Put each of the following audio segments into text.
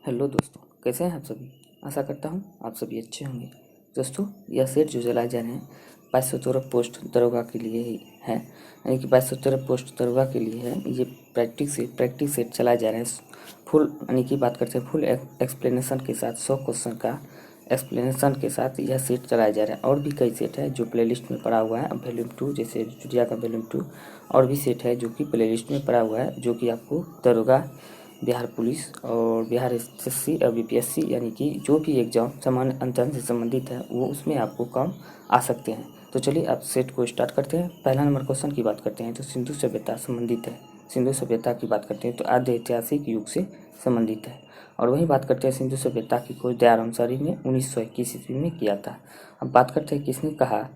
Hello दोस्तों, कैसे हैं आप सभी। आशा करता हूँ आप सभी अच्छे होंगे। दोस्तों, यह सेट जो चलाए जा रहे हैं 2213 पोस्ट दरोगा के लिए ही है, यानी कि 2213 पोस्ट दरोगा के लिए है। ये प्रैक्टिस सेट चलाए जा रहे हैं फुल, यानी कि बात करते हैं फुल एक्सप्लेनेशन के साथ 100 क्वेश्चन का एक्सप्लेनेशन के साथ यह सेट चलाया जा रहा है। और भी कई सेट है जो प्लेलिस्ट में पड़ा हुआ है, वॉल्यूम 2 जैसे जुड़िया का वॉल्यूम 2 और भी सेट है जो कि प्लेलिस्ट में पड़ा हुआ है, जो कि आपको दरोगा, बिहार पुलिस और बिहार एसएससी और बीपीएससी यानी कि जो भी एग्जाम सामान्य अंतरण से संबंधित है वो उसमें आपको काम आ सकते हैं। तो चलिए आप सेट को स्टार्ट करते हैं। पहला नंबर क्वेश्चन की बात करते हैं तो सिंधु सभ्यता संबंधित है। सिंधु सभ्यता की बात करते हैं तो आद्य ऐतिहासिक युग से संबंधित है। और वही बात करते हैं सिंधु सभ्यता की खोज दयाराम अंसारी ने 1921 ईस्वी में किया था। अब बात करते हैं किसने कहा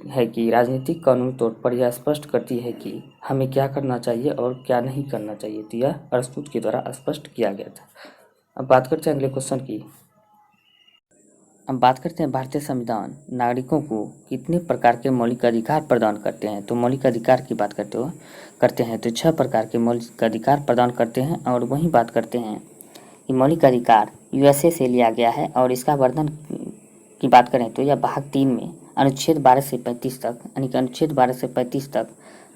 है कि राजनीतिक कानून तौर पर यह स्पष्ट करती है कि हमें क्या करना चाहिए और क्या नहीं करना चाहिए। तो यह अरस्तू के द्वारा स्पष्ट किया गया था। अब बात करते हैं अगले क्वेश्चन की। अब बात करते हैं भारतीय संविधान नागरिकों को कितने प्रकार के मौलिक अधिकार प्रदान करते हैं। तो मौलिक अधिकार की बात करते हैं तो 6 प्रकार के मौलिक अधिकार प्रदान करते हैं। और वहीं बात करते हैं कि मौलिक अधिकार यूएसए से लिया गया है और इसका वर्णन की बात करें तो यह भाग 3 में अनुच्छेद 12 से 35 तक, यानी कि अनुच्छेद 12 से 35 तक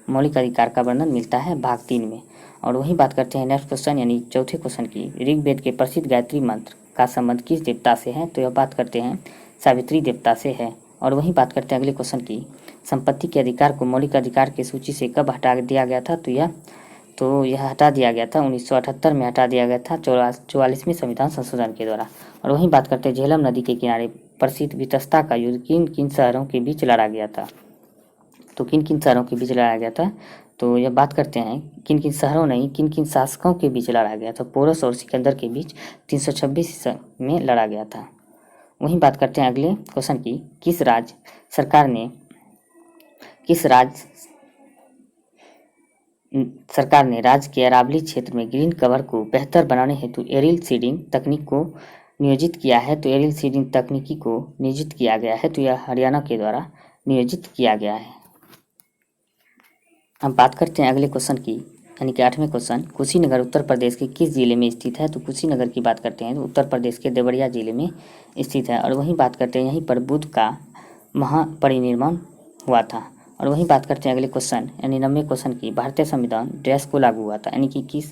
मौलिक अधिकार का वर्णन मिलता है भाग 3 में। और वहीं बात करते हैं नेक्स्ट क्वेश्चन यानी चौथे क्वेश्चन की, ऋग्वेद के प्रसिद्ध गायत्री मंत्र का संबंध किस देवता से है। तो यह बात करते हैं सावित्री देवता से है। और वहीं बात करते हैं अगले क्वेश्चन की, संपत्ति के अधिकार को मौलिक अधिकार की सूची से कब हटा दिया गया था। तो यह हटा दिया गया था 1978 में हटा दिया गया था 44वें संविधान संशोधन के द्वारा। और वहीं बात करते हैं झेलम नदी के किनारे प्रसिद्ध वितस्ता का युद्ध किन किन शहरों के बीच लड़ा गया था। तो किन किन शहरों के बीच लड़ा गया था, तो यह बात करते हैं किन किन शहरों नहीं किन किन शासकों के बीच लड़ा गया था। पोरस और सिकंदर के बीच 326 में लड़ा गया था। वहीं बात करते हैं अगले क्वेश्चन की, किस राज्य सरकार ने राज्य के अरावली क्षेत्र में ग्रीन कवर को बेहतर बनाने हेतु एरियल सीडिंग तकनीक को नियोजित किया है। तो एरियल सीडिंग तकनीकी को नियोजित किया गया है, तो यह हरियाणा के द्वारा नियोजित किया गया है। अब बात करते हैं अगले क्वेश्चन की, यानी कि 8वें क्वेश्चन, कुशीनगर उत्तर प्रदेश के किस जिले में स्थित है। तो कुशीनगर की बात करते हैं तो उत्तर प्रदेश के देवरिया जिले में स्थित है। और वहीं बात करते हैं यहीं पर बुद्ध का महापरिनिर्वाण हुआ था। और वहीं बात करते हैं अगले क्वेश्चन यानी 90वें क्वेश्चन की, भारतीय संविधान डैश को लागू हुआ था, यानी कि किस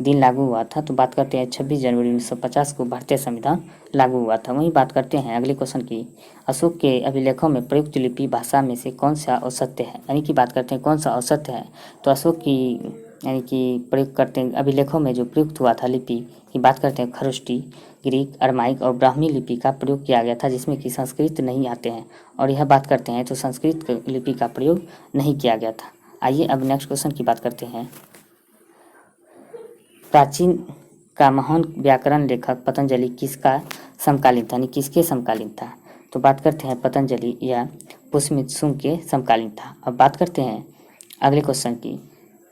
दिन लागू हुआ था। तो बात करते हैं 26 जनवरी 1950 को भारतीय संविधान लागू हुआ था। वहीं बात करते हैं अगले क्वेश्चन की, अशोक के अभिलेखों में प्रयुक्त लिपि भाषा में से कौन सा औसत्य है, यानी कि बात करते हैं कौन सा औसत्य है। तो अशोक की यानी कि प्रयोग करते हैं अभिलेखों में जो प्रयुक्त हुआ था लिपि की बात करते हैं खरुष्टी, ग्रीक, अरमाइक और ब्राह्मी लिपि का प्रयोग किया गया था, जिसमें कि संस्कृत नहीं आते हैं। और यह बात करते हैं तो संस्कृत लिपि का प्रयोग नहीं किया गया था। आइए अब नेक्स्ट क्वेश्चन की बात करते हैं, प्राचीन का महान व्याकरण लेखक पतंजलि किसका समकालीन था, यानी किसके समकालीन था। तो बात करते हैं पतंजलि या पुष्यमित शुंग के समकालीन था। अब बात करते हैं अगले क्वेश्चन की,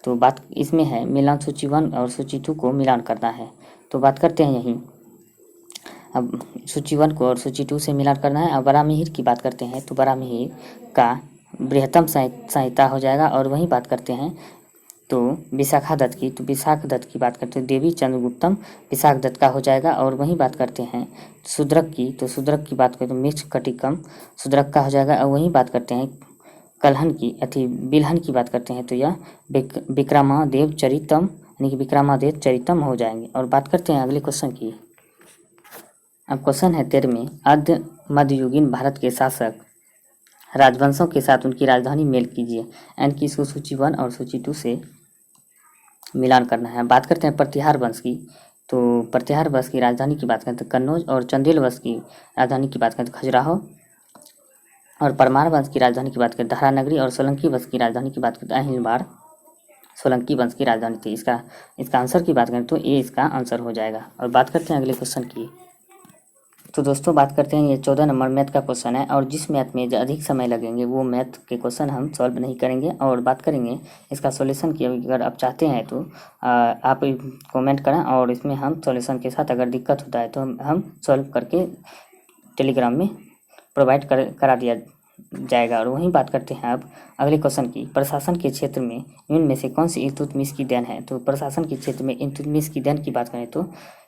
तो बात इसमें है मिलान सूची 1 और सूची 2 को मिलान करना है। तो बात करते हैं यहीं अब सूची 1 को और सूची 2 से मिलान करना है। अब बराहमिहिर की बात करते हैं तो बराहमिहिर का बृहत्तम संहिता हो जाएगा। और वहीं बात करते हैं तो विशाखा दत्त की, तो विशाख दत्त की बात करते हैं देवी चंद्रगुप्तम विशाख दत्त का हो जाएगा। और वहीं बात करते हैं शूद्रक की, तो शूद्रक की बात करें तो मिक्ष कटिकम शूद्रक का हो जाएगा। और वहीं बात करते हैं कलहन की बिलहन की बात करते हैं तो यह विक्रमादेव चरितम, यानी कि विक्रमादेव चरितम हो जाएंगे। और बात करते हैं अगले क्वेश्चन की। अब क्वेश्चन है 13वें, आद्य मध्ययुगीन भारत के शासक राजवंशों के साथ उनकी राजधानी मेल कीजिए, एंड की इसको सूची 1 और सूची 2 से मिलान करना है। बात करते हैं प्रतिहार वंश की, तो प्रतिहार वंश की राजधानी की बात करें तो कन्नौज, और चंदेल वंश की राजधानी की बात करें तो खजुराहो, और परमार वंश की राजधानी की बात करें धारानगरी, और सोलंकी वंश की राजधानी की बात करें तो अहिलवाड़ सोलंकी वंश की राजधानी थी। इसका आंसर की बात करें तो ये इसका आंसर हो जाएगा। और बात करते हैं अगले क्वेश्चन की, तो दोस्तों बात करते हैं ये 14 नंबर मैथ का क्वेश्चन है। और जिस मैथ में अधिक समय लगेंगे वो मैथ के क्वेश्चन हम सॉल्व नहीं करेंगे और बात करेंगे इसका सॉल्यूशन की। अगर आप चाहते हैं तो आप कमेंट करें और इसमें हम सॉल्यूशन के साथ अगर दिक्कत होता है तो हम सॉल्व करके टेलीग्राम में प्रोवाइड करा दिया जाएगा। और वहीं बात करते हैं अब अगले क्वेश्चन की, प्रशासन के क्षेत्र में इनमें से कौन सी इल्तुतमिश की देन है। तो प्रशासन के क्षेत्र में इल्तुतमिश की देन की बात करें तो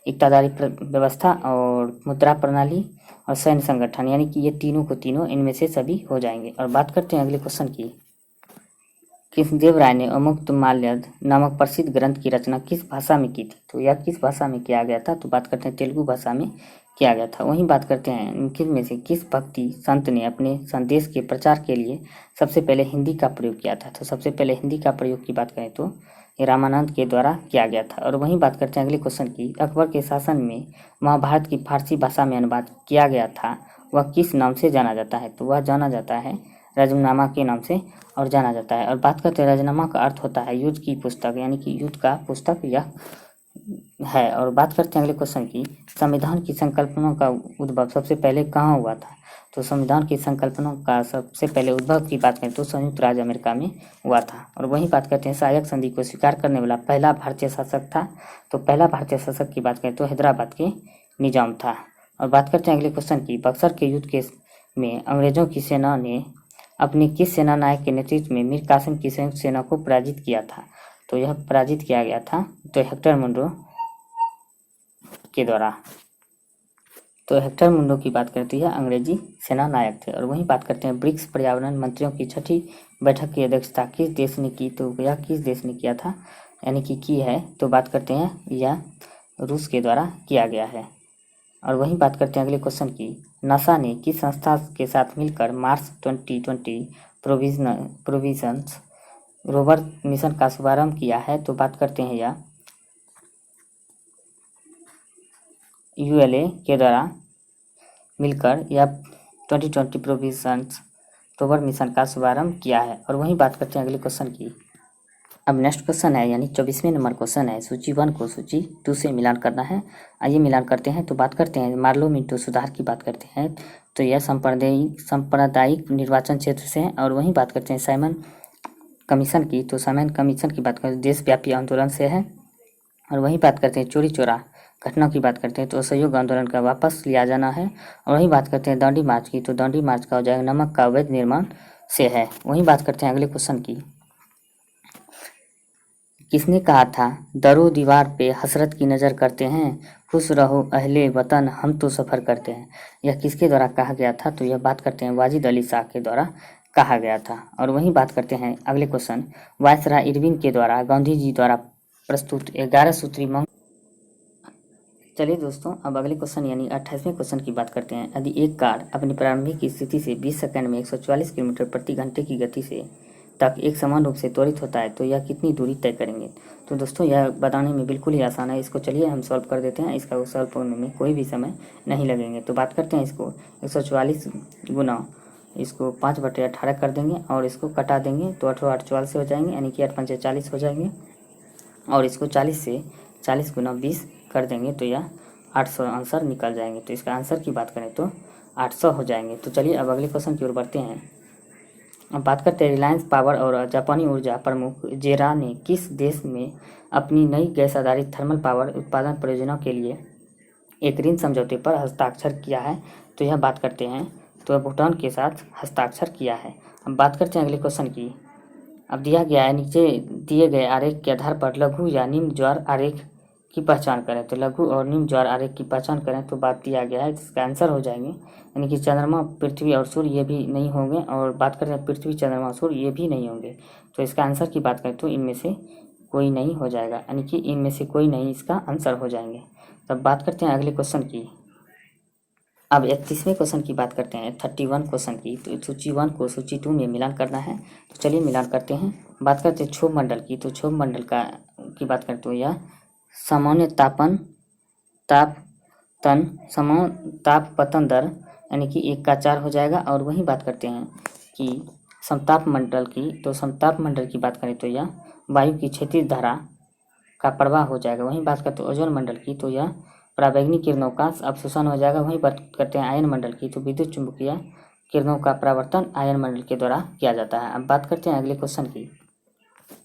इक्तादारी व्यवस्था और मुद्रा प्रणाली और सैन्य संगठन, यानी कि ये तीनों को तीनों इनमें से सभी हो जाएंगे। और बात करते हैं अगले क्वेश्चन की। कृष्णदेव राय ने अमुक्तमाल्यद नामक प्रसिद्ध ग्रंथ की रचना किस भाषा में की थी? तो यह किस भाषा में किया गया था? तो बात करते हैं तेलुगु भाषा में किया गया था। वहीं बात करते हैं इनके में से किस भक्ति संत ने अपने संदेश के प्रचार के लिए सबसे पहले हिंदी का प्रयोग किया था? तो सबसे पहले हिंदी का प्रयोग की बात करें तो ये रामानंद के द्वारा किया गया था। और वहीं बात करते हैं अगले क्वेश्चन की। अकबर के शासन में महाभारत की फारसी भाषा में अनुवाद किया गया था, वह किस नाम से जाना जाता है? तो वह जाना जाता है रजमनामा के नाम से और जाना जाता है। और बात करते हैं रजनामा का अर्थ होता है युद्ध की पुस्तक, यानी कि युद्ध का पुस्तक यह है। और बात करते हैं अगले क्वेश्चन की। संविधान की संकल्पना का उद्भव सबसे पहले कहाँ हुआ था? तो संविधान की संकल्पना का सबसे पहले उद्भव की बात करें तो संयुक्त राज्य अमेरिका में हुआ था। और वहीं बात करते हैं सहायक संधि को स्वीकार करने वाला पहला भारतीय शासक था? तो पहला भारतीय शासक की बात करें तो हैदराबाद के निजाम था। और बात करते हैं अगले क्वेश्चन की। बक्सर के युद्ध के में अंग्रेजों की सेना ने अपने किस सेना नायक के नेतृत्व में मीर कासिम की संयुक्त सेना को पराजित किया था? तो यह पराजित किया गया था तो हेक्टर मुंडो के द्वारा। तो हेक्टर मुंडो की बात करती है अंग्रेजी सेना नायक थे। और वहीं बात करते हैं ब्रिक्स पर्यावरण मंत्रियों की छठी बैठक की अध्यक्षता किस देश ने की? तो यह किस देश ने किया था, यानी कि की है? तो बात करते हैं यह रूस के द्वारा किया गया है। और वहीं बात करते हैं अगले क्वेश्चन की। नासा ने किस संस्था के साथ मिलकर मार्स 2020 प्रोविजंस रोवर मिशन का शुभारंभ किया है? तो बात करते हैं यह यूएलए के द्वारा मिलकर यह 2020 प्रोविजंस रोवर मिशन का शुभारंभ किया है। और वहीं बात करते हैं अगले क्वेश्चन की। अब नेक्स्ट क्वेश्चन है, यानी 24वें नंबर क्वेश्चन है। सूची 1 को सूची 2 से मिलान करना है। आइए मिलान करते हैं। तो बात करते हैं मार्लो मिंटो सुधार की बात करते हैं तो यह सांप्रदायिक निर्वाचन क्षेत्र से है। और वहीं बात करते हैं साइमन कमीशन की। तो साइमन कमीशन की बात करें देशव्यापी आंदोलन से है। और वहीं बात करते हैं चोरी चोरा घटना की बात करते हैं तो असहयोग आंदोलन का वापस लिया जाना है। और वहीं बात करते हैं दांडी मार्च की। तो दांडी मार्च का हो जाएगा नमक का अवैध निर्माण से है। वहीं बात करते हैं अगले क्वेश्चन की। किसने कहा था दरो दीवार पे हसरत की नज़र करते हैं, खुश रहो अहले वतन हम तो सफ़र करते हैं? यह किसके द्वारा कहा गया था? तो यह बात करते हैं वाजिद अली शाह के द्वारा कहा गया था। और वहीं बात करते हैं अगले क्वेश्चन। वायसराय इरविन के द्वारा गांधी जी द्वारा प्रस्तुत 11 सूत्री मांग। चलिए दोस्तों, अब अगले क्वेश्चन यानी 28वें क्वेश्चन की बात करते हैं। यदि एक कार अपनी प्रारंभिक स्थिति से 20 सेकंड में 144 किलोमीटर प्रति घंटे की गति से तक एक समान रूप से त्वरित होता है तो यह कितनी दूरी तय करेंगे? तो दोस्तों यह बताने में बिल्कुल ही आसान है। इसको चलिए हम सॉल्व कर देते हैं। इसका सॉल्व करने में कोई भी समय नहीं लगेंगे। तो बात करते हैं इसको 144 गुना इसको 5/18 कर देंगे और इसको कटा देंगे तो 18 8 44 हो जाएंगे, यानी कि 8 5 40 हो जाएंगे। और इसको 40 से 40 गुना 20 कर देंगे तो यह 800 आंसर निकल जाएंगे। तो इसका आंसर की बात करें तो 800 हो जाएंगे। तो चलिए अब अगले क्वेश्चन की ओर बढ़ते हैं। अब बात करते हैं रिलायंस पावर और जापानी ऊर्जा प्रमुख जेरा ने किस देश में अपनी नई गैस आधारित थर्मल पावर उत्पादन परियोजना के लिए एक ऋण समझौते पर हस्ताक्षर किया है? तो यह बात करते हैं तो भूटान के साथ हस्ताक्षर किया है। अब बात करते हैं अगले क्वेश्चन की। अब दिया गया है नीचे दिए गए आरेख के आधार पर लघु या निम्न ज्वार आरेख की पहचान करें। तो लघु और निम्न ज्वार आरेख की पहचान करें तो बात दिया गया है जिसका आंसर हो जाएंगे, यानी कि चंद्रमा पृथ्वी और सूर्य ये भी नहीं होंगे। और बात करें पृथ्वी चंद्रमा सूर्य ये भी नहीं होंगे। तो इसका आंसर की बात करें तो इनमें से कोई नहीं हो जाएगा, यानी कि इनमें से कोई नहीं इसका आंसर हो जाएंगे। तब बात करते हैं अगले क्वेश्चन की। अब 31वें क्वेश्चन की बात करते हैं 31 क्वेश्चन की। तो सूची 1 को सूची 2 में मिलान करना है। तो चलिए मिलान करते हैं। बात करते हैं क्षोभ मंडल की। तो क्षोभ मंडल का की बात करें तो यह सामान्य ताप पतन दर, यानी कि 1/4 हो जाएगा। और वहीं बात करते हैं कि समताप मंडल की। तो समताप मंडल की बात करें तो यह वायु की क्षैतिज धारा का प्रवाह हो जाएगा। वहीं बात करते हैं ओजोन मंडल की। तो यह पराबैंगनी किरणों का अवशोषण हो जाएगा। वहीं बात करते हैं आयन मंडल की। तो विद्युत चुंबकीय किरणों का परावर्तन आयन मंडल के द्वारा किया जाता है। अब बात करते हैं अगले क्वेश्चन की।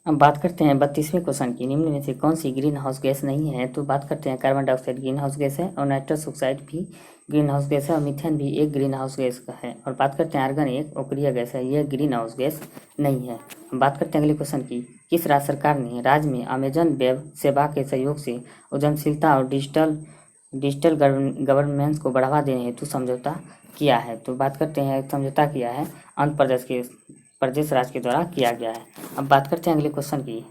अब बात करते हैं 32वें क्वेश्चन की। निम्न में से कौन सी ग्रीन हाउस गैस नहीं है? तो बात करते हैं carbon dioxide green house gas है और नाइट्रस ऑक्साइड भी ग्रीन हाउस गैस है और मीथेन भी एक ग्रीन हाउस गैस का है। और बात करते हैं आर्गन एक अक्रिय गैस है, यह ग्रीन हाउस गैस नहीं है। बात करते हैं अगले क्वेश्चन की। किस राज्य सरकार ने राज्य में अमेजन वेब सेवा के सहयोग से उद्यमशीलता और डिजिटल गवर्नेंस को बढ़ावा देने हेतु समझौता किया है? तो बात करते हैं समझौता किया है आंध्र प्रदेश राज्य के द्वारा किया गया है। अब बात करते हैं अगले क्वेश्चन की।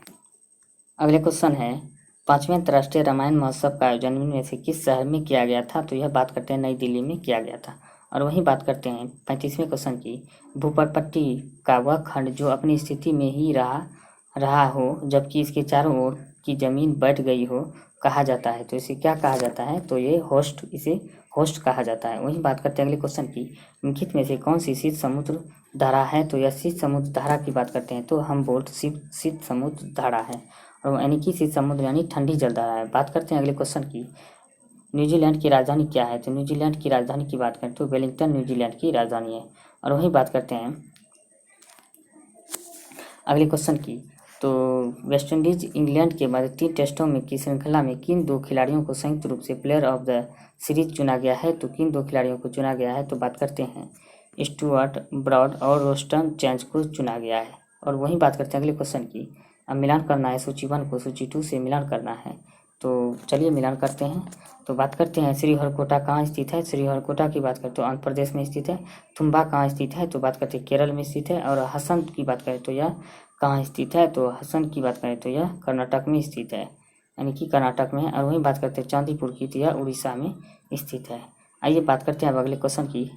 अगले क्वेश्चन है 5वें अंतर्राष्ट्रीय रामायण महोत्सव का आयोजन इनमें से किस शहर में किया गया था? तो यह बात करते हैं नई दिल्ली में किया गया था। और वहीं बात करते हैं 35वें क्वेश्चन की। भूपरपट्टी का वह खंड जो अपनी स्थिति में ही रहा हो जबकि इसके चारों ओर की जमीन बैठ गई हो कहा जाता है। तो इसे क्या कहा जाता है? तो इसे होस्ट कहा जाता है। वहीं बात करते हैं अगले क्वेश्चन की। निम्नलिखित में से कौन सी शीत समुद्र धारा है? तो यह शीत समुद्र धारा की बात करते हैं तो हम्बोल्ट शीत समुद्र धारा है, और यानी कि शीत समुद्र यानी ठंडी जलधारा है। बात करते हैं अगले क्वेश्चन की। न्यूजीलैंड की राजधानी क्या है? तो न्यूजीलैंड की राजधानी की बात करें तो वेलिंगटन न्यूजीलैंड की राजधानी है। और वहीं बात करते हैं अगले क्वेश्चन की। तो वेस्टइंडीज इंग्लैंड के बाद 3 टेस्टों में की श्रृंखला में किन 2 खिलाड़ियों को संयुक्त रूप से प्लेयर ऑफ द सीरीज चुना गया है? तो किन 2 खिलाड़ियों को चुना गया है? तो बात करते हैं स्टुअर्ट ब्रॉड और रोस्टन चेंज को चुना गया है। और वहीं बात करते हैं अगले क्वेश्चन की। अब मिलान करना है सूची 1 को सूची 2 से मिलान करना है, तो चलिए मिलान करते हैं। तो बात करते हैं श्रीहरिकोटा कहाँ स्थित है? श्रीहरिकोटा की बात करें तो आंध्र प्रदेश में स्थित है। तुम्बा कहाँ स्थित है? तो बात करते हैं केरल में स्थित है। और हसन की बात करें तो यह कहाँ स्थित है? तो हसन की बात करें तो यह कर्नाटक में स्थित है, यानी कि कर्नाटक में है। और वहीं बात करते हैं चांदीपुर की तो यह उड़ीसा में स्थित है। आइए बात करते हैं अब अगले क्वेश्चन की।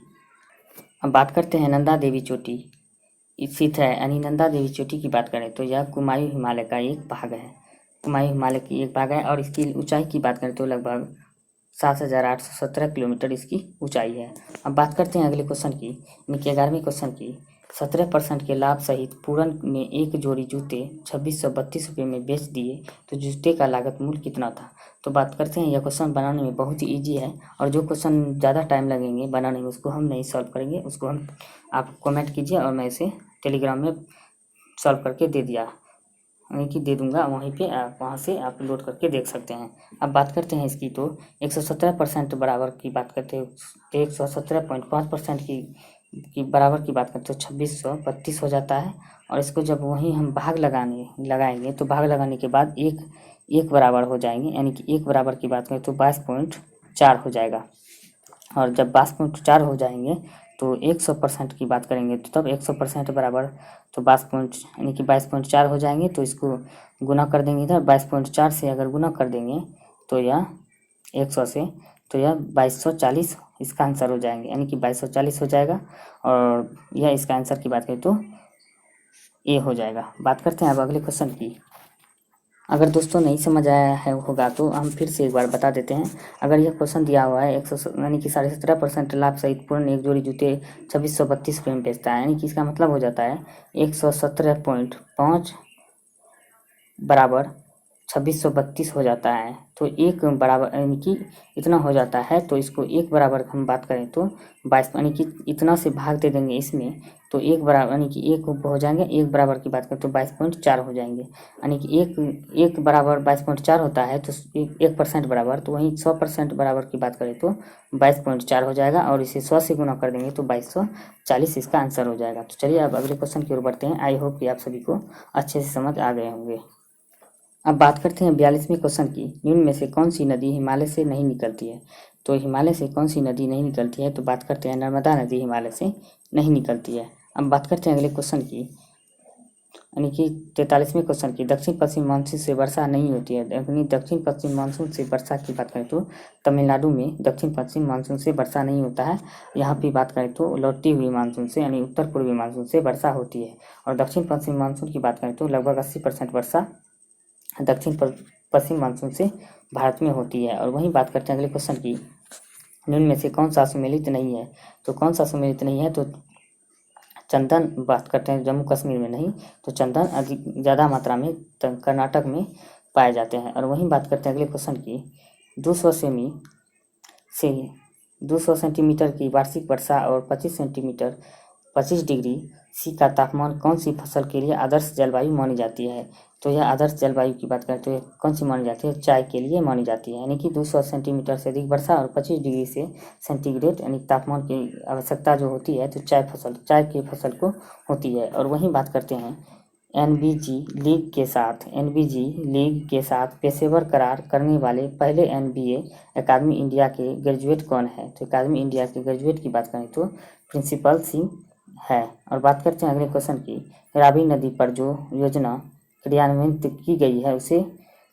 अब बात करते हैं नंदा देवी चोटी स्थित है, यानी नंदा देवी चोटी की बात करें तो यह कुमायूं हिमालय का एक भाग है। कुमायूं हिमालय की एक भाग है और इसकी ऊंचाई की बात करें तो लगभग 7,817 किलोमीटर इसकी ऊंचाई है। अब बात करते हैं अगले क्वेश्चन की, यानी कि 11वें क्वेश्चन की। 17% के लाभ सहित पूरन ने एक जोड़ी जूते 2632 रुपये में बेच दिए, तो जूते का लागत मूल्य कितना था? तो बात करते हैं यह क्वेश्चन बनाने में बहुत ही ईजी है, और जो क्वेश्चन ज़्यादा टाइम लगेंगे बनाने में उसको हम नहीं सॉल्व करेंगे, उसको हम आप कमेंट कीजिए और मैं इसे टेलीग्राम में सॉल्व करके दे दे दूंगा, वहीं पे आप वहाँ से आप लोड करके देख सकते हैं। अब बात करते हैं इसकी, तो 117% बराबर की बात करते हैं तो 117.5% की बराबर की बात करते तो 2632 हो जाता है। और इसको जब वहीं हम भाग लगाएंगे तो भाग लगाने के बाद एक बराबर हो जाएंगे, यानी कि 1 बराबर की बात करें तो 22.4 हो जाएगा। और जब 22.4 हो जाएंगे तो 100% की बात करेंगे तो तब 100% बराबर तो 22.4 हो जाएंगे। तो इसको गुना कर देंगे इधर 22.4 से अगर गुना कर देंगे तो यह 100 से, तो यह 2240 इसका आंसर हो जाएंगे, यानी कि 2240 हो जाएगा। और यह इसका आंसर की बात करें तो ए हो जाएगा। बात करते हैं अब अगले क्वेश्चन की। अगर दोस्तों नहीं समझ आया है होगा तो हम फिर से एक बार बता देते हैं। अगर यह क्वेश्चन दिया हुआ है 100 यानी कि 17.5% लाभ सहित पूर्ण एक जोड़ी जूते 2632 रुपये में बेचता है, यानी कि इसका मतलब हो जाता है 117.5 बराबर 2632 हो जाता है। तो एक बराबर यानी कि इतना हो जाता है, तो इसको एक बराबर हम बात करें तो 22 यानी कि इतना से भाग दे देंगे इसमें, तो एक बराबर यानी कि एक हो जाएंगे। एक बराबर की बात करें तो 22.4 हो जाएंगे, यानी कि एक बराबर 22.4 होता है तो 1% बराबर, तो वहीं 100% बराबर की बात करें तो 22.4 हो जाएगा। और इसे 100 से गुना कर देंगे तो 2240 इसका आंसर हो जाएगा। तो चलिए अब अगले क्वेश्चन की ओर बढ़ते हैं। आई होप कि आप सभी को अच्छे से समझ आ गए होंगे। अब बात करते हैं 42वें क्वेश्चन की। निम्न में से कौन सी नदी हिमालय से नहीं निकलती है? तो हिमालय से कौन सी नदी नहीं निकलती है? तो बात करते हैं नर्मदा नदी हिमालय से नहीं निकलती है। अब बात करते हैं अगले क्वेश्चन की, यानी कि 43वें क्वेश्चन की। दक्षिण पश्चिम मानसून से वर्षा नहीं होती है, यानी दक्षिण पश्चिम मानसून से वर्षा की बात करें तो तमिलनाडु में दक्षिण पश्चिम मानसून से वर्षा नहीं होता है। यहाँ पे बात करें तो लौटती हुई मानसून से यानी उत्तर पूर्वी मानसून से वर्षा होती है। और दक्षिण पश्चिम मानसून की बात करें तो लगभग 80% वर्षा दक्षिण पश्चिम मानसून से भारत में होती है। और वहीं बात करते हैं अगले क्वेश्चन की। निम्न में से कौन सा सुमेलित नहीं है? तो कौन सा सुमेलित नहीं है? तो चंदन बात करते हैं जम्मू कश्मीर में नहीं, तो चंदन अधिक ज़्यादा मात्रा में कर्नाटक में पाए जाते हैं। और वहीं बात करते हैं अगले क्वेश्चन की। 200 सेंटीमीटर की वार्षिक वर्षा और 25 डिग्री सी का तापमान कौन सी फसल के लिए आदर्श जलवायु मानी जाती है? तो यह आदर्श जलवायु की बात करें तो यह कौन सी मानी जाती है? चाय के लिए मानी जाती है, यानी कि 200 सेंटीमीटर से अधिक वर्षा और 25 डिग्री से सेंटीग्रेड यानी तापमान की आवश्यकता जो होती है तो चाय की फसल को होती है। और वहीं बात करते हैं एनबीजी लीग के साथ पेशेवर करार करने वाले पहले एनबीए अकादमी इंडिया के ग्रेजुएट कौन है? तो अकादमी इंडिया के ग्रेजुएट की बात करें तो प्रिंसिपल सिंह है। और बात करते हैं अगले क्वेश्चन की, रावी नदी पर जो योजना क्रियान्वित की गई है उसे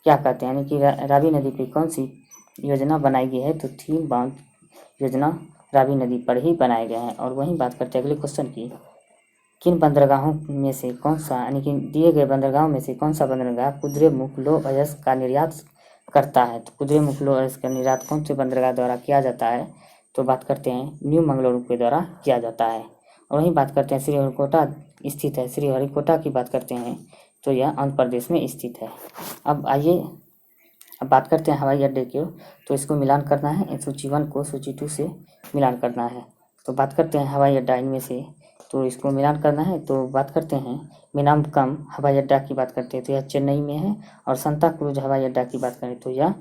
क्या कहते हैं? यानी कि रावी नदी पर कौन सी योजना बनाई गई है? तो 3 बांध योजना रावी नदी पर ही बनाए गए हैं। और वहीं बात करते हैं अगले क्वेश्चन की, किन बंदरगाहों में से कौन सा, यानी कि दिए गए बंदरगाहों में से कौन सा बंदरगाह कुद्रेमुख लौह अयस्क का निर्यात करता है? तो कुद्रेमुख लौह अयस्क का निर्यात कौन से बंदरगाह द्वारा किया जाता है? तो बात करते हैं न्यू मंगलुरु के द्वारा किया जाता है। और वहीं बात करते हैं श्रीहरिकोटा स्थित है, श्रीहरिकोटा की बात करते हैं तो यह आंध्र प्रदेश में स्थित है। अब आइए अब बात करते हैं हवाई अड्डे की, तो इसको मिलान करना है, सूची 1 को सूची 2 से मिलान करना है। तो बात करते हैं हवाई अड्डा इनमें से, तो इसको मिलान करना है। तो बात करते हैं मिनामकम हवाई अड्डा की बात करते हैं तो यह चेन्नई में है। और सांता क्रूज हवाई अड्डा की बात करें तो यह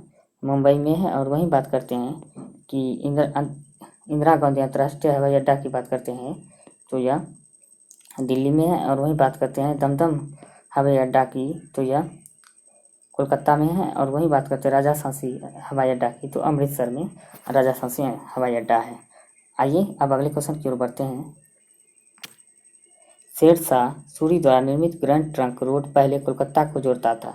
मुंबई में है। और वहीं बात करते हैं कि इंदिरा गांधी अंतर्राष्ट्रीय हवाई अड्डा की बात करते हैं तो यह दिल्ली में है। और वहीं बात करते हैं दमदम हवाई अड्डा की तो यह कोलकाता में है। और वहीं बात करते हैं राजा सांसी हवाई अड्डा की तो अमृतसर में राजा सांसी हवाई अड्डा है। आइए अब अगले क्वेश्चन की ओर बढ़ते हैं। शेरशाह सूरी द्वारा निर्मित ग्रैंड ट्रंक रोड पहले कोलकाता को जोड़ता था,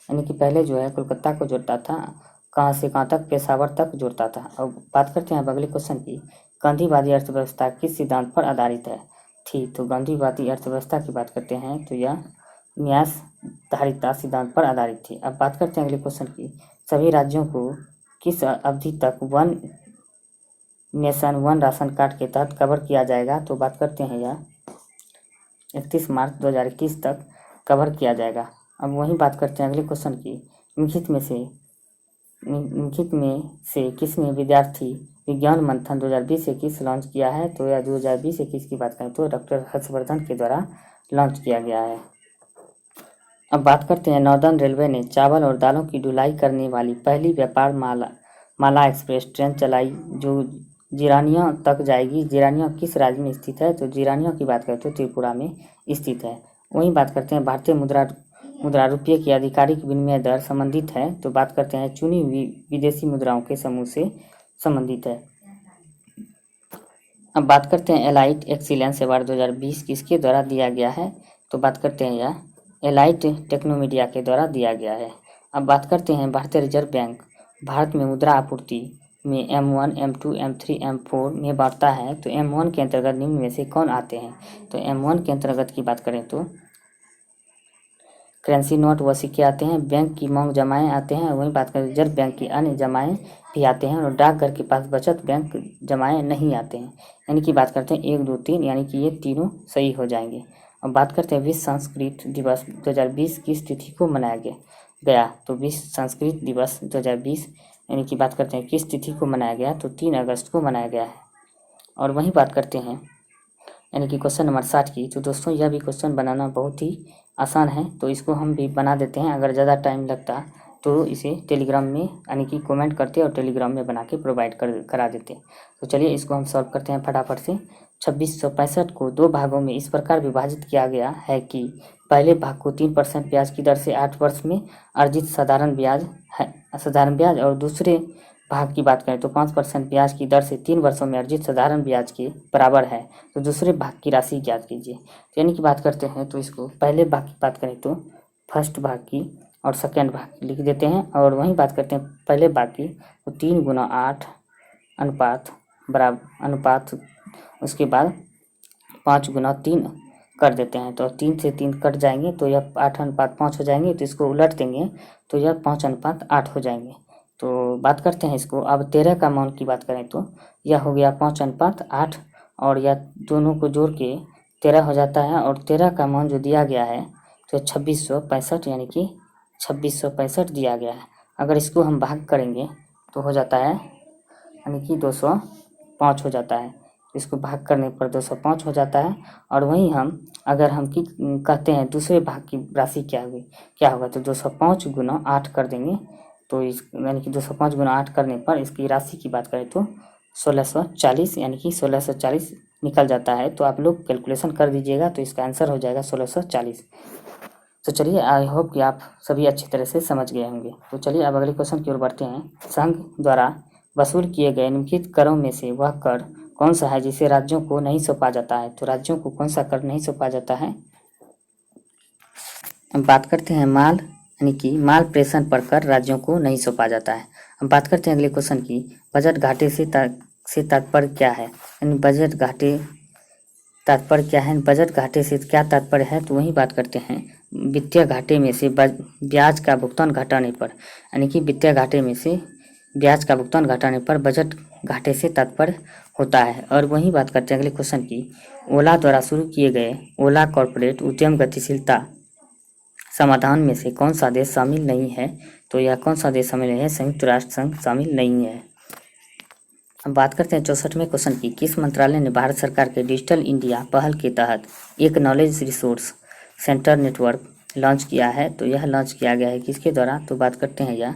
यानी कि पहले जो है कोलकाता को जोड़ता था, कहाँ से कहाँ तक? पेशावर तक जोड़ता था। अब बात करते हैं अब अगले क्वेश्चन की, गांधीवादी अर्थव्यवस्था किस सिद्धांत पर आधारित है? ठीक, तो गांधीवादी अर्थव्यवस्था की बात करते हैं तो यह न्यायधारिता सिद्धांत पर आधारित थी। अब बात करते हैं अगले क्वेश्चन की, सभी राज्यों को किस अवधि तक one nation one ration card के तहत कवर किया जाएगा? तो बात करते हैं यह 31 मार्च 2021 तक कवर किया जाएगा। अब वहीं बात करते हैं अगले क्वेश्चन की, निम्नलिखित में से किसने विद्यार्थी विज्ञान मंथन 2020-21 लॉन्च किया है? तो यह 2020-21 की बात करें तो डॉक्टर हर्षवर्धन के द्वारा लॉन्च किया गया है। अब बात करते हैं नॉर्दर्न रेलवे ने चावल और दालों की ढुलाई करने वाली पहली व्यापार माला एक्सप्रेस ट्रेन चलाई जो जिरानिया तक जाएगी। जिरानिया किस राज्य में स्थित है? तो जिरानिया की बात करें तो त्रिपुरा में स्थित है। वहीं बात करते हैं भारतीय मुद्रा रुपये की आधिकारिक विनिमय दर संबंधित है, तो बात करते हैं चुनी हुई विदेशी मुद्राओं के समूह से संबंधित है। अब बात करते हैं एलाइट एक्सीलेंस अवार्ड 2020 किसके द्वारा दिया गया है? तो बात करते हैं यह एलाइट टेक्नोमीडिया के द्वारा दिया गया है। अब बात करते हैं भारतीय रिजर्व बैंक भारत में मुद्रा आपूर्ति में M1, M2, M3, M4 में बांटता है, तो M1 के अंतर्गत निम्न में से कौन आते हैं? तो M1 के अंतर्गत की बात करें तो करेंसी नोट व सिक्के आते हैं, बैंक की मांग जमाएं आते हैं, वहीं बात करें रिजर्व बैंक की अन्य जमाएं भी आते हैं, और डाकघर के पास बचत बैंक जमाएं नहीं आते हैं। यानी कि बात करते हैं 1, 2, 3, यानी कि ये तीनों सही हो जाएंगे। अब बात करते हैं विश्व संस्कृत दिवस 2020 किस तिथि को मनाया गया? तो विश्व संस्कृत दिवस 2020 यानी कि बात करते हैं किस तिथि को मनाया गया? तो 3 अगस्त को मनाया गया है। और वहीं बात करते हैं यानी कि क्वेश्चन नंबर 60 की, तो दोस्तों यह भी क्वेश्चन बनाना बहुत ही आसान है, तो इसको हम भी बना देते हैं। अगर ज़्यादा टाइम लगता तो इसे टेलीग्राम में यानी कि कमेंट करते और टेलीग्राम में बना के प्रोवाइड करा देते। तो चलिए इसको हम सॉल्व करते हैं फटाफट से। 2665 को 2 भागों में इस प्रकार विभाजित किया गया है कि पहले भाग को 3% ब्याज की दर से 8 वर्ष में अर्जित साधारण ब्याज और दूसरे भाग की बात करें तो 5% ब्याज की दर से 3 वर्षों में अर्जित साधारण ब्याज के बराबर है। तो दूसरे भाग की राशि ज्ञात कीजिए। तो यानी कि बात करते हैं तो इसको पहले भाग की बात करें तो फर्स्ट भाग की और सेकेंड भाग की लिख देते हैं। और वहीं बात करते हैं पहले भाग की तो 3 × 8 अनुपात उसके बाद 5 × 3 कर देते हैं, तो 3 से 3 कट जाएंगे तो यह 8:5 हो जाएंगे। तो इसको उलट देंगे तो यह 5:8 हो जाएंगे। तो बात करते हैं इसको अब 13 का मान की बात करें तो यह हो गया 5:8 और यह दोनों को जोड़ के 13 हो जाता है। और 13 का मान जो दिया गया है तो 2665 यानी कि 2665 दिया गया है। अगर इसको हम भाग करेंगे तो हो जाता है यानी कि 205 हो जाता है। इसको भाग करने पर 205 हो जाता है। और वहीं हम अगर हम कहते हैं दूसरे भाग की राशि क्या होगा तो 205 × 8 कर देंगे। तो इस यानी कि 205 × 8 करने पर इसकी राशि की बात करें तो 1640 यानी कि 1640 निकल जाता है। तो आप लोग कैलकुलेशन कर दीजिएगा तो इसका आंसर हो जाएगा 1640। तो चलिए, आई होप कि आप सभी अच्छी तरह से समझ गए होंगे। तो चलिए अब अगले क्वेश्चन की ओर बढ़ते हैं। संघ द्वारा वसूल किए गए निम्नलिखित करों में से वह कर कौन सा है जिसे राज्यों को नहीं सौंपा जाता है? तो राज्यों को कौन सा कर नहीं सौंपा जाता है? हम बात करते हैं माल, यानी कि माल प्रेषण पर कर राज्यों को नहीं सौंपा जाता है। हम बात करते हैं अगले क्वेश्चन की, बजट घाटे से तात्पर्य क्या है? यानी बजट घाटे तात्पर्य क्या है? बजट घाटे से क्या तात्पर्य है? तो वही बात करते हैं, वित्तीय घाटे में से ब्याज का भुगतान घटाने पर, यानी कि वित्तीय घाटे में से ब्याज का भुगतान घटाने पर बजट घाटे से तात्पर्य होता है। और वही बात करते हैं अगले क्वेश्चन की, ओला द्वारा शुरू किए गए ओला कॉर्पोरेट उद्यम गतिशीलता समाधान में से कौन सा देश शामिल नहीं है? तो यह कौन सा देश शामिल है? संयुक्त राष्ट्र संघ शामिल नहीं है। अब बात करते हैं 64वें क्वेश्चन की, किस मंत्रालय ने भारत सरकार के डिजिटल इंडिया पहल के तहत एक knowledge resource centre network launch किया है? तो यह लॉन्च किया गया है किसके द्वारा? तो बात करते हैं यह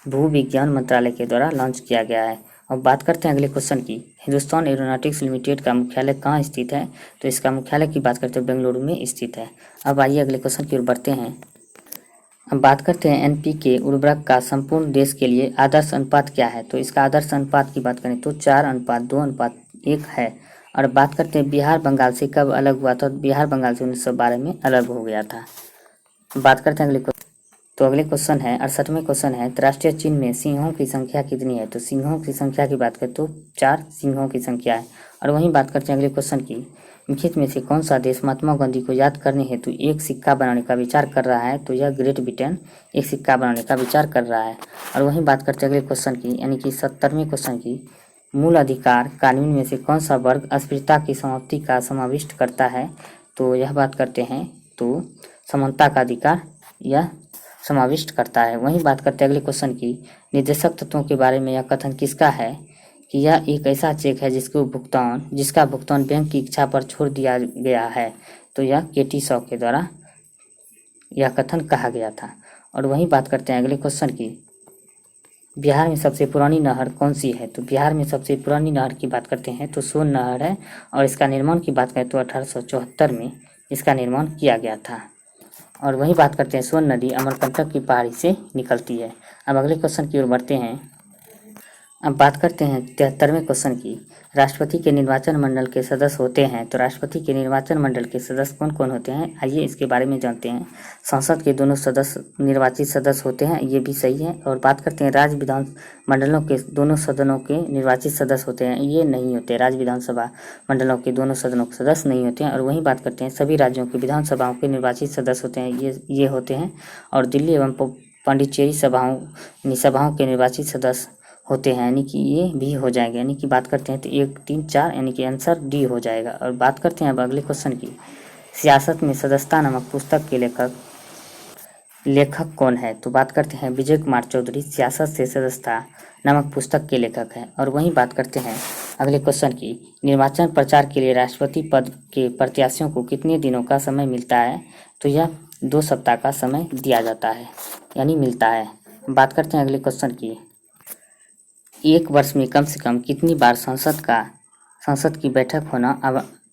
भू विज्ञान मंत्रालय के द्वारा लॉन्च किया गया है। अब बात करते हैं अगले क्वेश्चन की, हिंदुस्तान एरोनॉटिक्स लिमिटेड का मुख्यालय कहाँ स्थित है? तो इसका मुख्यालय की बात करते हैं बेंगलुरु में स्थित है। अब आइए अगले क्वेश्चन की ओर बढ़ते हैं। हम बात करते हैं एनपीके उर्वरक का संपूर्ण देश के लिए आदर्श अनुपात क्या है? तो इसका आदर्श अनुपात की बात करें तो 4:2:1 है। और बात करते हैं बिहार बंगाल से कब अलग हुआ था? बिहार बंगाल से 1912 में अलग हो गया था। बात करते हैं अगले क्वेश्चन है 68वें क्वेश्चन है, राष्ट्रीय चिन्ह में सिंहों की संख्या कितनी है? तो सिंहों की संख्या की बात करें तो 4 सिंहों की संख्या है। और वहीं बात करते हैं अगले क्वेश्चन की, निम्नलिखित में से कौन सा देश महात्मा गांधी को याद करने हेतु एक सिक्का बनाने का विचार कर रहा है? तो यह ग्रेट ब्रिटेन एक सिक्का बनाने का विचार कर रहा है। और वहीं बात करते हैं अगले क्वेश्चन की, यानी कि 70वें क्वेश्चन की, मूल अधिकार कानून में से कौन सा वर्ग अस्पृश्यता की समाप्ति का समाविष्ट करता है? तो यह बात करते हैं तो समानता का अधिकार यह समाविष्ट करता है। वहीं बात करते हैं अगले क्वेश्चन की, निर्देशक तत्वों के बारे में यह कथन किसका है कि यह एक ऐसा चेक है जिसका भुगतान बैंक की इच्छा पर छोड़ दिया गया है? तो यह केटी शॉ के द्वारा यह कथन कहा गया था। और वहीं बात करते हैं अगले क्वेश्चन की, बिहार में सबसे पुरानी नहर कौन सी है? तो बिहार में सबसे पुरानी नहर की बात करते हैं तो सोन नहर है। और इसका निर्माण की बात करें तो 1874 में इसका निर्माण किया गया था। और वही बात करते हैं, सोन नदी अमरकंटक की पहाड़ी से निकलती है। अब अगले क्वेश्चन की ओर बढ़ते हैं। अब बात करते हैं 73वें क्वेश्चन की, राष्ट्रपति के निर्वाचन मंडल के सदस्य होते हैं। तो राष्ट्रपति के निर्वाचन मंडल के सदस्य कौन कौन होते हैं? आइए इसके बारे में जानते हैं। संसद के दोनों सदस्य निर्वाचित सदस्य होते हैं, ये भी सही है। और बात करते हैं राज्य विधान मंडलों के दोनों सदनों के निर्वाचित सदस्य होते हैं, ये नहीं होते। राज्य विधानसभा मंडलों के दोनों सदनों के सदस्य नहीं होते हैं। और वहीं बात करते हैं सभी राज्यों के विधानसभाओं के निर्वाचित सदस्य होते हैं, ये होते हैं। और दिल्ली एवं पांडिचेरी सभाओं के निर्वाचित सदस्य होते हैं, यानी कि ये भी हो जाएंगे। यानी कि बात करते हैं तो 1, 3, 4, यानी कि आंसर डी हो जाएगा। और बात करते हैं अब अगले क्वेश्चन की, सियासत में सदस्यता नामक पुस्तक के लेखक कौन है? तो बात करते हैं विजय कुमार चौधरी सियासत से सदस्यता नामक पुस्तक के लेखक हैं। और वहीं बात करते हैं अगले क्वेश्चन की, निर्वाचन प्रचार के लिए राष्ट्रपति पद के प्रत्याशियों को कितने दिनों का समय मिलता है? तो यह 2 सप्ताह का समय दिया जाता है, यानी मिलता है। बात करते हैं अगले क्वेश्चन की, एक वर्ष में कम से कम कितनी बार संसद की बैठक होना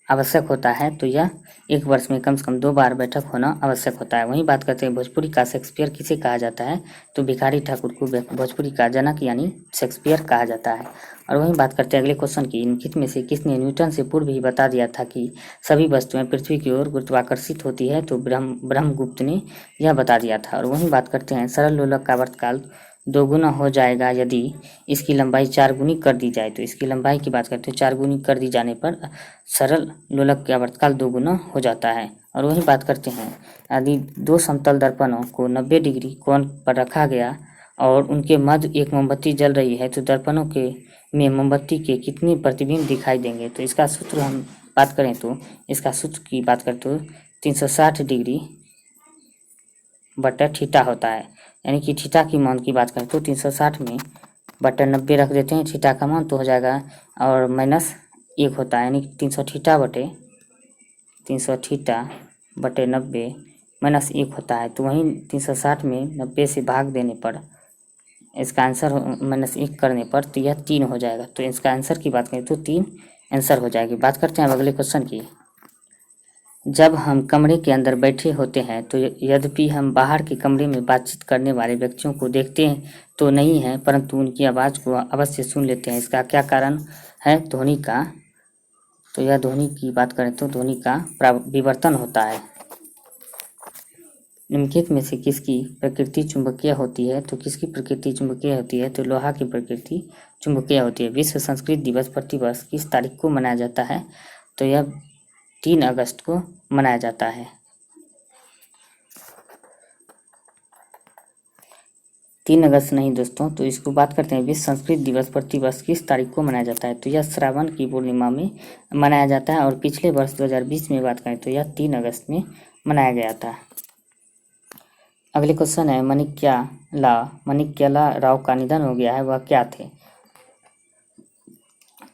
आवश्यक होता है? तो यह एक वर्ष में कम से कम 2 बार बैठक होना आवश्यक होता है। वहीं बात करते हैं भोजपुरी का शेक्सपियर किसे कहा जाता है? तो भिखारी ठाकुर को भोजपुरी का जनक यानी शेक्सपियर कहा जाता है। और वहीं बात करते हैं अगले क्वेश्चन की, निम्नलिखित में से किसने न्यूटन से पूर्व ही बता दिया था कि सभी वस्तुएं पृथ्वी की ओर गुरुत्वाकर्षित होती है? तो ब्रह्मगुप्त ने यह बता दिया था। और वहीं बात करते हैं सरल लोलक का वर्तकाल 2 गुना हो जाएगा यदि इसकी लंबाई 4 गुनी कर दी जाए। तो इसकी लंबाई की बात करते हैं 4 गुनी कर दी जाने पर सरल लोलक का वर्तकाल 2 गुना हो जाता है। और वहीं बात करते हैं, यदि 2 समतल दर्पणों को 90 डिग्री कोण पर रखा गया और उनके मध्य एक मोमबत्ती जल रही है तो दर्पणों के में मोमबत्ती के कितने प्रतिबिंब दिखाई देंगे? तो इसका सूत्र हम बात करें तो इसका सूत्र की बात करें तो 360 डिग्री बटा थीटा होता है। यानी कि थीटा की मान की बात करें तो 360 में बटा 90 रख देते हैं, थीटा का मान तो हो जाएगा और -1 होता है, यानी 300 थीटा बटे 90 -1 होता है। तो वहीं 360 में 90 से भाग देने पर इसका आंसर -1 करने पर तो यह 3 हो जाएगा। तो इसका आंसर की बात करें तो 3 आंसर हो जाएगी। बात करते हैं अब अगले क्वेश्चन की, जब हम कमरे के अंदर बैठे होते हैं तो यद्यपि हम बाहर के कमरे में बातचीत करने वाले व्यक्तियों को देखते हैं तो नहीं हैं, परंतु उनकी आवाज़ को अवश्य सुन लेते हैं। इसका क्या कारण है? ध्वनि का। तो यह ध्वनि की बात करें तो ध्वनि का विवर्तन होता है। निम्नलिखित में से किसकी प्रकृति चुंबकीय होती है? तो किसकी प्रकृति चुंबकीय होती है? तो लोहा की प्रकृति चुंबकीय होती है। विश्व संस्कृत दिवस प्रतिवर्ष किस तारीख को मनाया जाता है? तो यह 3 अगस्त को मनाया जाता है। 3 अगस्त नहीं दोस्तों, तो इसको बात करते हैं विश्व संस्कृत दिवस प्रतिवर्ष किस तारीख को मनाया जाता है? तो यह श्रावण की पूर्णिमा में मनाया जाता है। और पिछले वर्ष 2020 में बात करें तो यह 3 अगस्त में मनाया गया था। अगले क्वेश्चन है मणिक्यला राव का निधन हो गया है, वह क्या थे?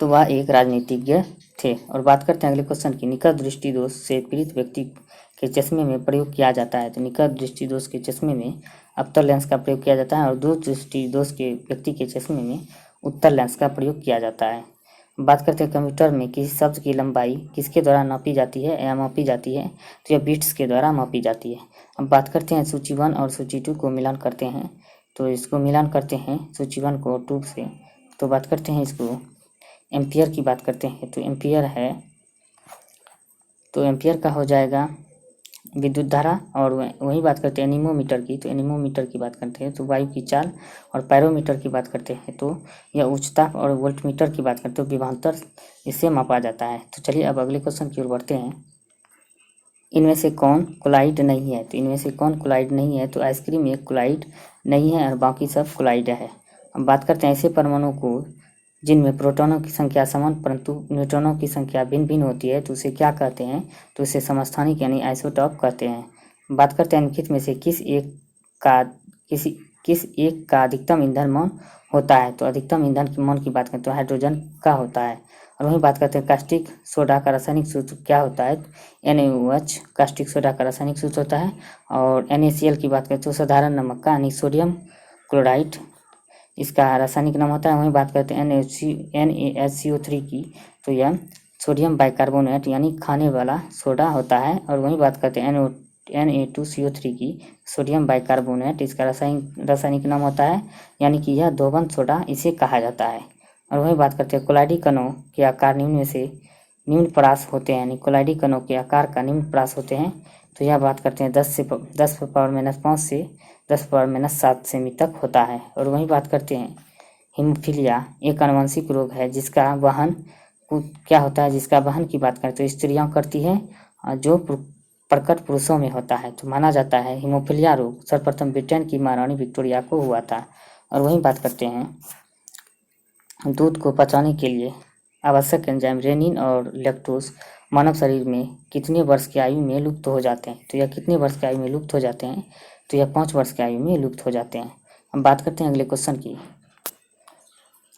तो वह एक राजनीतिज्ञ थे। और बात करते हैं अगले क्वेश्चन की, निकट दृष्टि दोष से पीड़ित व्यक्ति के चश्मे में प्रयोग किया जाता है। तो निकट दृष्टि दोष के चश्मे में अवतल लेंस का प्रयोग किया जाता है और दूर दृष्टि दोष के व्यक्ति के चश्मे में उत्तल लेंस का प्रयोग किया जाता है। बात करते हैं कंप्यूटर में किसी शब्द की लंबाई किसके द्वारा नापी जाती है या मापी जाती है? तो यह बिट्स के द्वारा मापी जाती है। अब बात करते हैं सूची 1 और सूची 2 को मिलान करते हैं। तो इसको मिलान करते हैं सूची 1 को 2 से। तो बात करते हैं इसको एम्पियर की बात करते हैं। तो एम्पियर है, तो एम्पियर का हो जाएगा विद्युत धारा। और वही बात करते हैं एनीमोमीटर की। तो एनीमोमीटर की बात करते हैं तो वायु की चाल। और पैरोमीटर की बात करते हैं तो यह उच्चता। और वोल्टमीटर की बात करते हैं तो विभवांतर, इससे मापा जाता है। तो चलिए अब अगले क्वेश्चन की ओर बढ़ते हैं। इनमें से कौन कोलाइड नहीं है? तो इनमें से कौन कोलाइड नहीं है? तो आइसक्रीम एक कोलाइड नहीं है और बाकी सब कोलाइड है। अब बात करते हैं ऐसे परमाणु को जिनमें प्रोटॉनों की संख्या समान परंतु न्यूट्रॉनों की संख्या भिन्न भिन्न होती है, तो उसे क्या कहते हैं? तो उसे समस्थानिक यानी आइसोटॉप कहते हैं। बात करते हैं निम्नलिखित में से किस एक का अधिकतम ईंधन मौन होता है? तो अधिकतम ईंधन की मौन की बात करें तो हाइड्रोजन का होता है। और वहीं बात करते हैं कास्टिक सोडा का रासायनिक सूत्र क्या होता है? NaOH कास्टिक सोडा का रासायनिक सूत्र होता है। और NaCl की बात करें तो साधारण नमक का यानी सोडियम क्लोराइड इसका रासायनिक नाम होता है। वहीं बात करते हैं NaHCO3 की, तो यह सोडियम बाइकार्बोनेट यानी खाने वाला सोडा होता है। और वहीं बात करते हैं Na2CO3 की, सोडियम बाइकार्बोनेट इसका रासायनिक नाम होता है, यानी कि यह दोबन सोडा इसे कहा जाता है। और वहीं बात करते हैं कोलाइडी कणों के आकार निम्न में से निम्न प्रास होते हैं, यानी कोलाइडी कणों के आकार का निम्न प्रास होते हैं। तो यह बात करते हैं 10⁻⁵ से 10⁻⁷ सेमी तक होता है। और वहीं बात करते हैं हीमोफीलिया एक आनुवंशिक रोग है जिसका वहन क्या होता है? जिसका वहन की बात करें तो स्त्रियां करती है जो प्रकट पुरुषों में होता है। तो माना जाता है हीमोफीलिया रोग सर्वप्रथम ब्रिटेन की महारानी विक्टोरिया को हुआ था। और वहीं बात करते हैं दूध को पचाने के लिए आवश्यक एंजाइम रेनिन और लैक्टोज मानव शरीर में कितने वर्ष की आयु में लुप्त हो जाते हैं? तो यह कितने वर्ष की आयु में लुप्त हो जाते हैं? तो यह 5 वर्ष की आयु में लुप्त हो जाते हैं। हम बात करते हैं अगले क्वेश्चन की,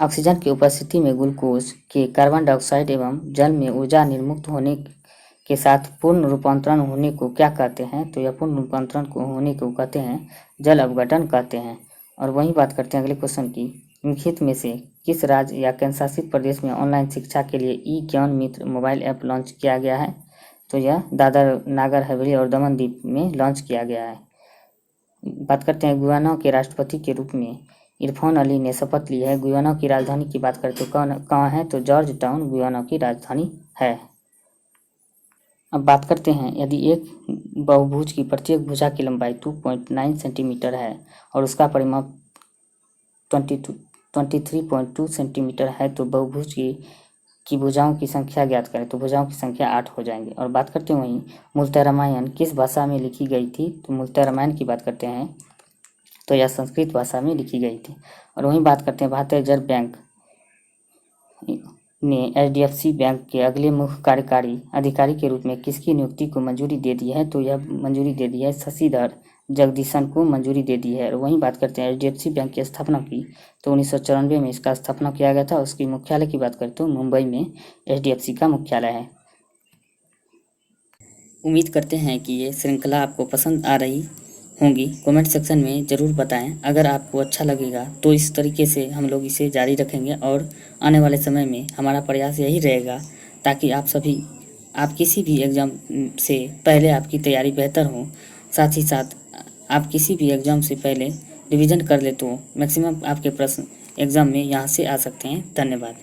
ऑक्सीजन की उपस्थिति में ग्लूकोज के कार्बन डाइऑक्साइड एवं जल में ऊर्जा निर्मुक्त होने के साथ पूर्ण रूपांतरण होने को क्या कहते हैं? तो यह पूर्ण रूपांतरण को होने को कहते हैं जल अपघटन कहते हैं। और वहीं बात करते हैं अगले क्वेश्चन की, निम्नलिखित में से किस राज्य या केंद्रशासित प्रदेश में ऑनलाइन शिक्षा के लिए ज्ञान मित्र मोबाइल ऐप लॉन्च किया गया है? तो यह दादर नागर हवेली और दमन द्वीप में लॉन्च किया गया है। बात करते हैं गुयाना के राष्ट्रपति के रूप में इरफान अली ने शपथ ली है। गुयाना की राजधानी की बात करें तो कहाँ है? तो जॉर्ज टाउन गुयाना की राजधानी है। अब बात करते हैं यदि एक बहुभुज की प्रत्येक भुजा की लंबाई 2.9 सेंटीमीटर है और उसका परिमाप 23.2 सेंटीमीटर है तो बहुभुज की भुजाओं की संख्या ज्ञात करें। तो भुजाओं की संख्या 8 हो जाएंगे। और बात करते हैं वहीं मूलतः रामायण किस भाषा में लिखी गई थी? तो मूलतः रामायण की बात करते हैं तो यह संस्कृत भाषा में लिखी गई थी। और वहीं बात करते हैं भारतीय रिजर्व बैंक ने HDFC बैंक के अगले मुख्य कार्यकारी अधिकारी के रूप में किसकी नियुक्ति को मंजूरी दे दी है? तो यह मंजूरी दे दी है शशिधर जगदीशन को मंजूरी दे दी है। और वहीं बात करते हैं HDFC बैंक की स्थापना की तो 1994 में इसका स्थापना किया गया था। उसकी मुख्यालय की बात करें तो मुंबई में HDFC का मुख्यालय है। उम्मीद करते हैं कि ये श्रृंखला आपको पसंद आ रही होंगी। कमेंट सेक्शन में ज़रूर बताएं। अगर आपको अच्छा लगेगा तो इस तरीके से हम लोग इसे जारी रखेंगे और आने वाले समय में हमारा प्रयास यही रहेगा ताकि आप सभी आप किसी भी एग्ज़ाम से पहले आपकी तैयारी बेहतर हो, साथ ही साथ आप किसी भी एग्ज़ाम से पहले रिवीजन कर ले तो मैक्सिमम आपके प्रश्न एग्ज़ाम में यहाँ से आ सकते हैं। धन्यवाद।